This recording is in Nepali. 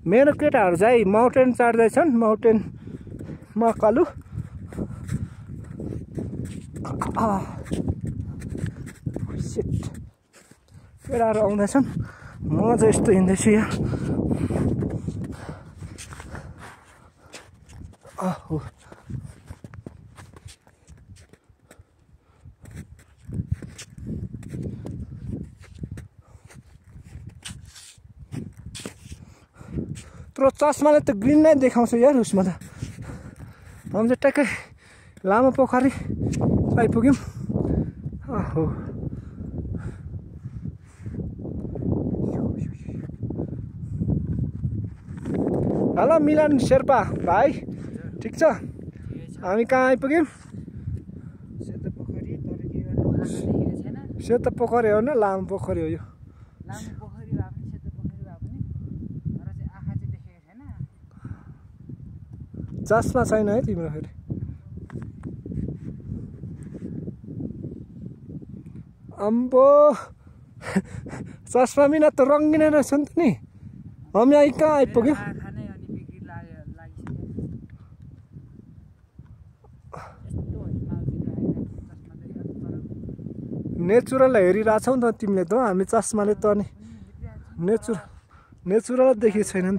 मेरो केटाहरू चाहिँ माउन्टेन चढ्दैछन् माउन्टेन मकालु केटाहरू आउँदैछन् म चाहिँ यस्तो हिँड्दैछु यहाँ आहो त्यो चस्माले त ग्रिन नै देखाउँछ यार उसमा त हामी चाहिँ ट्याक्कै लामो पोखरी आइपुग्यौँ आहो हेलो मिलन शेर्पा भाइ ठिक छ हामी कहाँ आइपुग्यौँ सेतो पोखरी हो न लामो पोखरी हो यो चस्मा छैन है तिम्रो फेरि अम्बो चस्मा बिना त रङ्गिने रहेछ नि त नि हामी अहिले कहाँ आइपुग्यो नेचुरल हेरिरहेछौ नि त तिमीले त हामी चस्माले त अनि नेचुरल देखेको छैन नि त